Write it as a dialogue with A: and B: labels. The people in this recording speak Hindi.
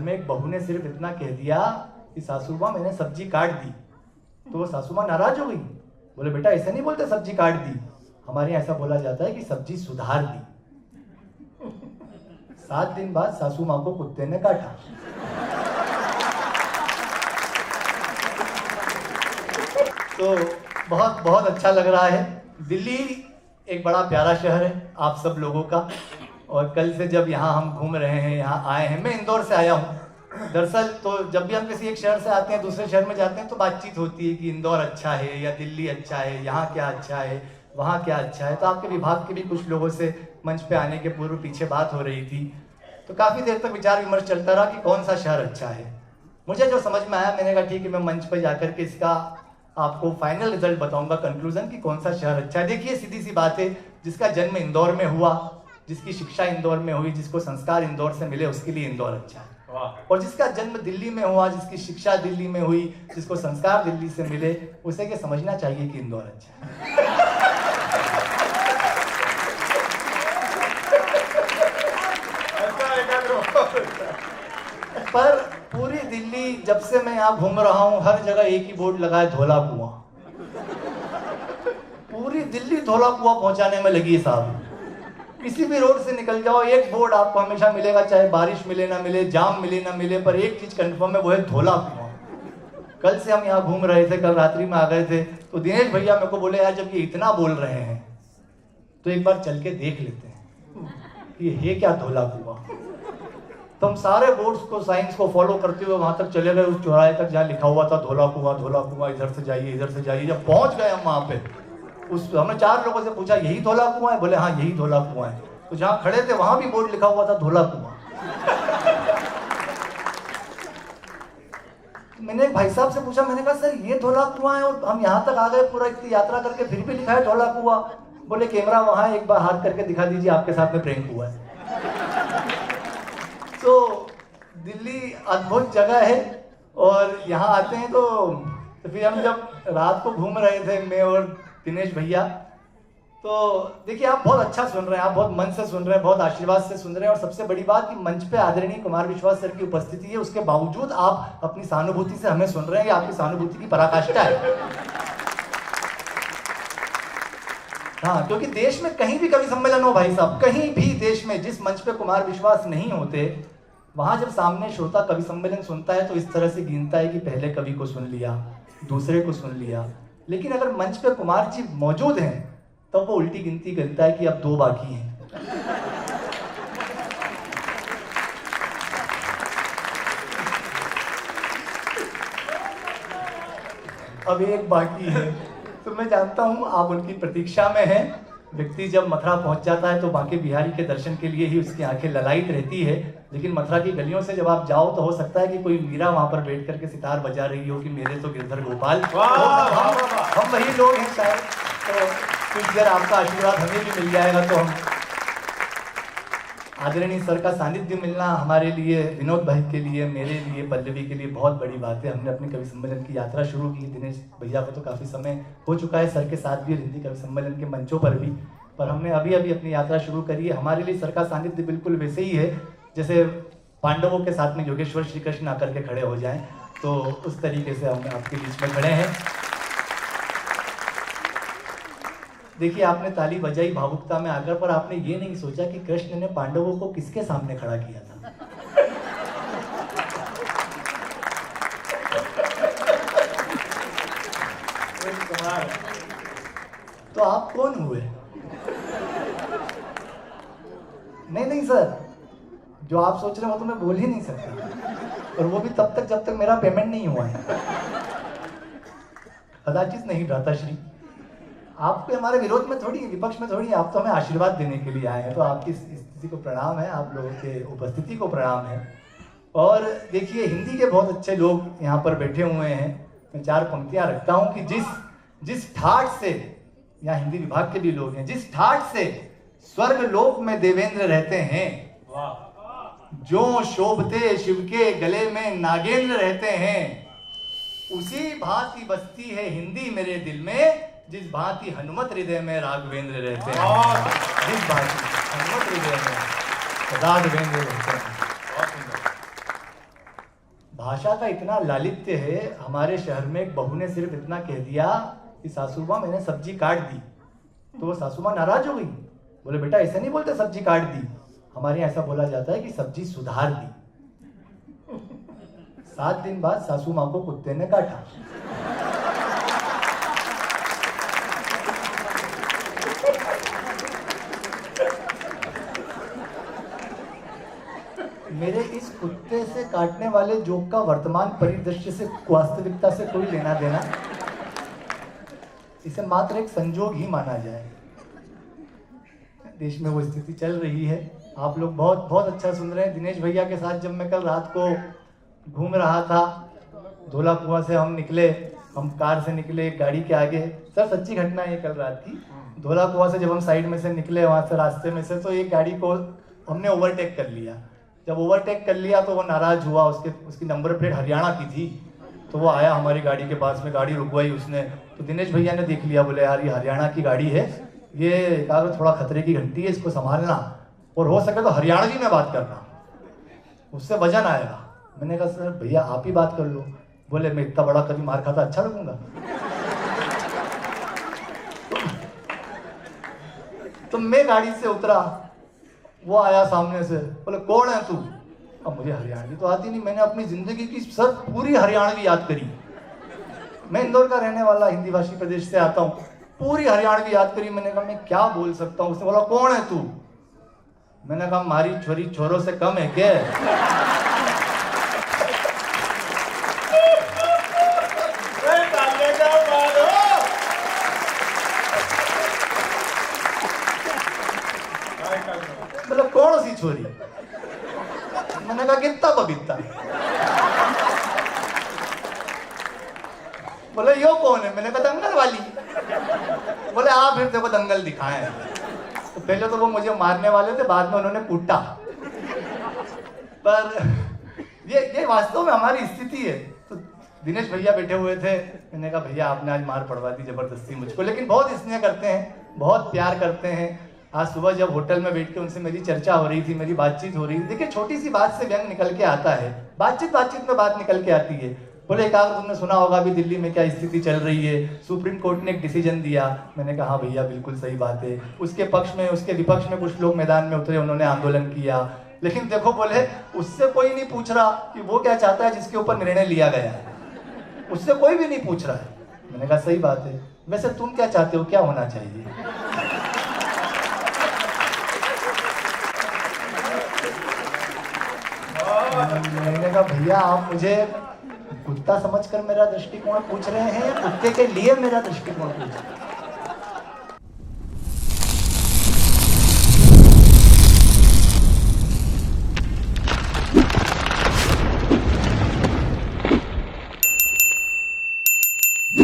A: में एक बहू ने सिर्फ इतना कह दिया कि सासू माँ मैंने सब्जी काट दी, तो वो सासू माँ नाराज हो गई। बोले बेटा ऐसे नहीं बोलते सब्जी काट दी, हमारे यहाँ ऐसा बोला जाता है कि सब्जी सुधार दी। 7 दिन बाद सासू माँ को कुत्ते ने काटा। तो बहुत बहुत अच्छा लग रहा है। दिल्ली एक बड़ा प्यारा शहर है आप सब लोगों का, और कल से जब यहाँ हम घूम रहे हैं, यहाँ आए हैं, मैं इंदौर से आया हूँ। दरअसल तो जब भी हम किसी एक शहर से आते हैं दूसरे शहर में जाते हैं तो बातचीत होती है कि इंदौर अच्छा है या दिल्ली अच्छा है, यहाँ क्या अच्छा है, वहाँ क्या अच्छा है। तो आपके विभाग के भी कुछ लोगों से मंच पे आने के पूर्व पीछे बात हो रही थी, तो काफ़ी देर तक विचार विमर्श चलता रहा कि कौन सा शहर अच्छा है। मुझे जो समझ में आया, मैंने कहा ठीक है मैं मंच पर जाकर के इसका आपको फाइनल रिजल्ट बताऊंगा, कंक्लूजन कि कौन सा शहर अच्छा है। देखिए सीधी सी बात है, जिसका जन्म इंदौर में हुआ, जिसकी शिक्षा इंदौर में हुई, जिसको संस्कार इंदौर से मिले, उसके लिए इंदौर अच्छा है। और जिसका जन्म दिल्ली में हुआ, जिसकी शिक्षा दिल्ली में हुई, जिसको संस्कार दिल्ली से मिले, उसे ये समझना चाहिए कि इंदौर अच्छा है। पर पूरी दिल्ली जब से मैं यहाँ घूम रहा हूँ, हर जगह एक ही बोर्ड लगा है, धोला कुआं। पूरी दिल्ली धोला कुआं पहुंचाने में लगी है साहब। किसी भी रोड से निकल जाओ, एक बोर्ड आपको हमेशा मिलेगा, चाहे बारिश मिले ना मिले, जाम मिले ना मिले, पर एक चीज कंफर्म है, वो है धोला कुआं। कल से हम यहाँ घूम रहे थे, कल रात्रि में आ गए थे, तो दिनेश भैया मेरे को बोले यार जब ये इतना बोल रहे हैं तो एक बार चल के देख लेते हैं कि ये क्या धोला कुआं। तो हम सारे बोर्ड्स को, साइंस को फॉलो करते हुए वहां तक चले गए, उस चौराहे तक जहाँ लिखा हुआ था धोला कुआं, इधर से जाइए, इधर से जाइए। जब पहुंच गए हम वहां पे, हमने 4 लोगों से पूछा यही धोला कुआं है? बोले हाँ यही धोला कुआं है। तो जहाँ खड़े थे वहां भी बोर्ड लिखा हुआ था धोला कुआं। मैंने एक भाई साहब से पूछा, मैंने कहा सर ये धोला कुआं है और हम यहाँ तक आ गए पूरा इतनी यात्रा करके, फिर भी लिखा है धोला कुआं। बोले कैमरा वहां, एक बार हाथ करके दिखा दीजिए आपके साथ में प्रैंक हुआ है। तो दिल्ली अद्भुत जगह है, और यहाँ आते हैं तो फिर हम जब रात को घूम रहे थे, मैं और दिनेश भैया, तो देखिए आप बहुत अच्छा सुन रहे हैं, आप बहुत मन से सुन रहे हैं, बहुत आशीर्वाद से सुन रहे हैं, और सबसे बड़ी बात कि मंच पे आदरणीय कुमार विश्वास सर की उपस्थिति है, उसके बावजूद आप अपनी सहानुभूति से हमें सुन रहे हैं। आपकी सहानुभूति की पराकाष्ठा है। हाँ, क्योंकि देश में कहीं भी कवि सम्मेलन हो भाई साहब, कहीं भी देश में जिस मंच पे कुमार विश्वास नहीं होते, वहां जब सामने श्रोता कवि सम्मेलन सुनता है तो इस तरह से गिनता है कि पहले कवि को सुन लिया, दूसरे को सुन लिया। लेकिन अगर मंच पे कुमार जी मौजूद हैं तब वो उल्टी गिनती करता है कि अब 2 बाकी हैं। अब 1 बाकी है। तो मैं जानता हूं आप उनकी प्रतीक्षा में हैं। व्यक्ति जब मथुरा पहुंच जाता है तो बांके बिहारी के दर्शन के लिए ही उसकी आंखें ललायित रहती है, लेकिन मथुरा की गलियों से जब आप जाओ तो हो सकता है कि कोई मीरा वहां पर बैठ करके सितार बजा रही हो कि मेरे तो गिरधर गोपाल। हम वही लोग हैं शायद। तो कुछ देर आपका आशीर्वाद हमें भी मिल जाएगा तो हम, आदरणीय सर का सानिध्य मिलना हमारे लिए, विनोद भाई के लिए, मेरे लिए, पल्लवी के लिए बहुत बड़ी बात है। हमने अपने कवि सम्मेलन की यात्रा शुरू की, दिनेश भैया को तो काफ़ी समय हो चुका है सर के साथ भी, हिंदी कवि सम्मेलन के मंचों पर भी, पर हमने अभी अभी अपनी यात्रा शुरू करी है। हमारे लिए सर का सानिध्य बिल्कुल वैसे ही है जैसे पांडवों के साथ में योगेश्वर श्री कृष्ण आकर के खड़े हो जाएं, तो उस तरीके से हम आपके बीच में खड़े हैं। देखिए आपने ताली बजाई भावुकता में आकर, पर आपने ये नहीं सोचा कि कृष्ण ने पांडवों को किसके सामने खड़ा किया था। तो आप कौन हुए? नहीं सर, जो आप सोच रहे हो तो मैं बोल ही नहीं सकता, और वो भी तब तक जब तक मेरा पेमेंट नहीं हुआ है। कदाचित नहीं भ्राताश्री, आपके हमारे विरोध में थोड़ी, विपक्ष में थोड़ी, आप तो हमें आशीर्वाद देने के लिए आए हैं। तो आपकी स्थिति को प्रणाम है, आप लोगों के उपस्थिति को प्रणाम है। और देखिए हिंदी के बहुत अच्छे लोग यहाँ पर बैठे हुए हैं। मैं 4 पंक्तियाँ रखता हूँ कि जिस ठाठ से, यहाँ हिंदी विभाग के भी लोग हैं, जिस ठाठ से स्वर्ग लोक में देवेंद्र रहते हैं, जो शोभते शिव के गले में नागेंद्र रहते हैं, उसी भांति बसती है हिंदी मेरे दिल में, जिस भांति हनुमत हृदय में राघवेंद्र रहते हैं। जिस भांति हनुमत हृदय में राघवेंद्र रहते हैं। भाषा का इतना लालित्य है। हमारे शहर में एक बहू ने सिर्फ इतना कह दिया कि सासू माँ मैंने सब्जी काट दी, तो वो सासू माँ नाराज हो गई। बोले बेटा ऐसे नहीं बोलते सब्जी काट दी, हमारे यहाँ ऐसा बोला जाता है कि सब्जी सुधार दी। 7 दिन बाद सासू माँ को कुत्ते ने काटा। मेरे इस कुत्ते से काटने वाले जोक का वर्तमान परिदृश्य से, वास्तविकता से कोई लेना देना, इसे मात्र एक संजोग ही माना जाए। देश में वो स्थिति चल रही है। आप लोग बहुत बहुत अच्छा सुन रहे हैं। दिनेश भैया के साथ जब मैं कल रात को घूम रहा था, धोला कुआं से हम निकले, हम कार से निकले एक गाड़ी के आगे। सर सच्ची घटना है ये कल रात की। धोला कुआं से जब हम साइड में से निकले, वहां से रास्ते में से, तो एक गाड़ी को हमने ओवरटेक कर लिया। जब ओवरटेक कर लिया तो वो नाराज हुआ। उसकी नंबर प्लेट हरियाणा की थी, तो वो आया हमारी गाड़ी के पास में, गाड़ी रुकवाई उसने। तो दिनेश भैया ने देख लिया, बोले यार ये हरियाणा की गाड़ी है, ये थोड़ा खतरे की घंटी है, इसको संभालना, और हो सके तो हरियाणवी में बात करना, उससे वजन आएगा। मैंने कहा सर भैया आप ही बात कर लो। बोले मैं इतना बड़ा कभी मार खाता अच्छा लगूंगा? तो मैं गाड़ी से उतरा, वो आया सामने से, बोले कौन है तू? अब मुझे हरियाणवी तो आती नहीं। मैंने अपनी जिंदगी की सर पूरी हरियाणवी याद करी। मैं इंदौर का रहने वाला हिंदी भाषी प्रदेश से आता हूँ। पूरी हरियाणवी याद करी। मैंने कहा मैं क्या बोल सकता हूँ? उसने बोला कौन है तू? मैंने कहा मारी छोरी छोरों से कम है क्या? मतलब कौन सी छोरी? मैंने कहा कितना बबीता। बोले यो कौन है? मैंने कहा दंगल वाली। बोले आप फिर देखो दंगल दिखाए। तो पहले तो वो मुझे मारने वाले थे, बाद में उन्होंने कूटा। पर ये वास्तव में हमारी स्थिति है। तो दिनेश भैया बैठे हुए थे, मैंने कहा भैया आपने आज मार पड़वा दी जबरदस्ती मुझको, लेकिन बहुत स्नेह करते हैं, बहुत प्यार करते हैं। आज सुबह जब होटल में बैठ के उनसे मेरी चर्चा हो रही थी, मेरी बातचीत हो रही थी। देखिए छोटी सी बात से व्यंग निकल के आता है, बातचीत में बात निकल के आती है। बोले एक आग तुमने सुना होगा अभी दिल्ली में क्या स्थिति चल रही है, सुप्रीम कोर्ट ने एक डिसीजन दिया। मैंने कहा हाँ भैया बिल्कुल सही बात है। उसके पक्ष में उसके विपक्ष में कुछ लोग मैदान में उतरे, उन्होंने आंदोलन किया, लेकिन देखो बोले उससे कोई नहीं पूछ रहा कि वो क्या चाहता है जिसके ऊपर निर्णय लिया गया है, उससे कोई भी नहीं पूछ रहा है। मैंने कहा सही बात है, वैसे तुम क्या चाहते हो, क्या होना चाहिए? मैंने कहा भैया आप मुझे कुत्ता समझकर मेरा दृष्टिकोण पूछ रहे हैं या कुत्ते के लिए मेरा दृष्टिकोण पूछ रहे हैं?